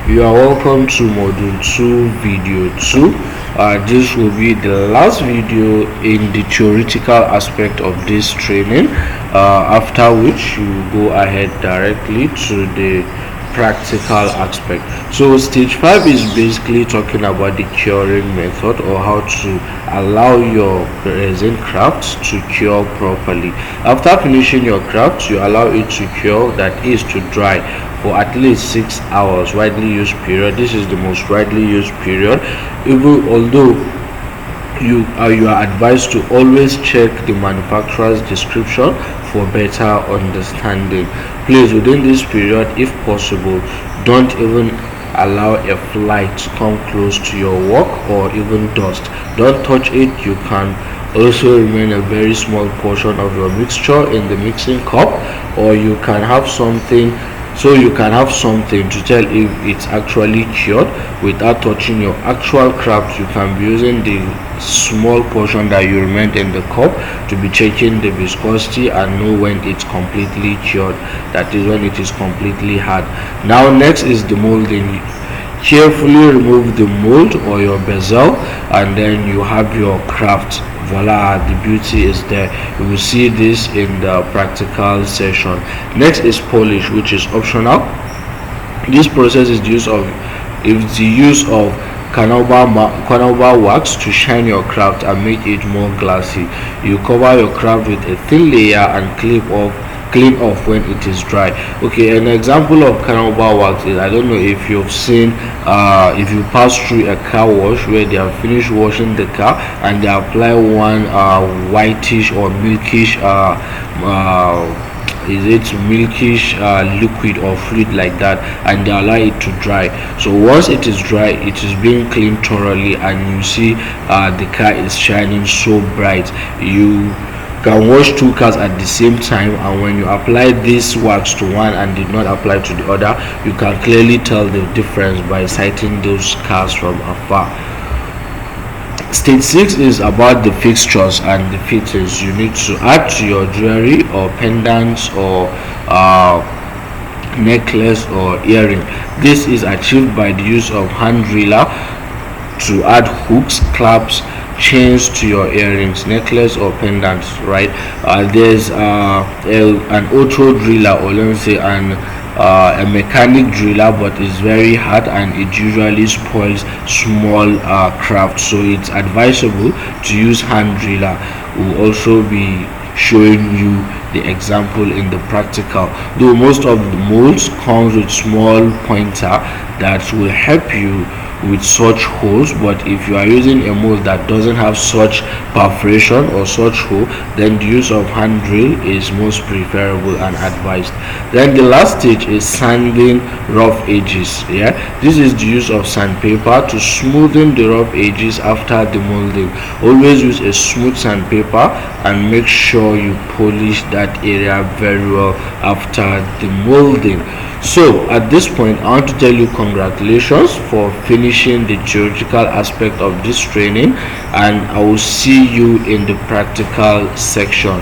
You are welcome to module 2 video 2. This will be the last video in the theoretical aspect of this training, after which you go ahead directly to the practical aspect. So stage 5 is basically talking about the curing method, or how to allow your resin craft to cure properly. After finishing your craft, you allow it to cure, that is to dry, for at least 6 hours. Widely used period. This is the most widely used period, even although you are advised to always check the manufacturer's description for better understanding. Please, within this period, if possible, don't even allow a fly to come close to your work, or even dust. Don't touch it. You can also remain a very small portion of your mixture in the mixing cup, or you can have something to tell if it's actually cured without touching your actual craft. You can be using the small portion that you remained in the cup to be checking the viscosity and know when it's completely cured, that is when it is completely hard. Now next is the molding. Carefully remove the mold or your bezel, and then you have your craft. Voila, the beauty is there. You will see this in the practical session. Next is polish, which is optional. This process is the use of carnauba wax to shine your craft and make it more glassy. You cover your craft with a thin layer and clean off when it is dry. Okay, an example of carnauba wax is, I don't know if you've seen, if you pass through a car wash where they have finished washing the car and they apply one whitish or milkish liquid or fluid like that, and they allow it to dry. So once it is dry, it is being cleaned thoroughly, and you see the car is shining so bright. You can wash two cars at the same time, and when you apply this wax to one and did not apply to the other, you can clearly tell the difference by sighting those cars from afar. Stage 6 is about the fixtures and the fittings you need to add to your jewelry or pendants or necklace or earring. This is achieved by the use of hand driller to add hooks, clasps, chains to your earrings, necklace or pendants, right? There's an auto driller, or let me say a mechanic driller, but it's very hard and it usually spoils small craft, so it's advisable to use hand driller. We'll also be showing you the example in the practical, though most of the molds comes with small pointer that will help you with such holes. But if you are using a mold that doesn't have such perforation or such hole, then the use of hand drill is most preferable and advised. Then the last stage is sanding rough edges. This is the use of sandpaper to smoothen the rough edges after the molding. Always use a smooth sandpaper and make sure you polish that area very well after the molding. So at this point, I want to tell you congratulations for finishing the theoretical aspect of this training, and I will see you in the practical section.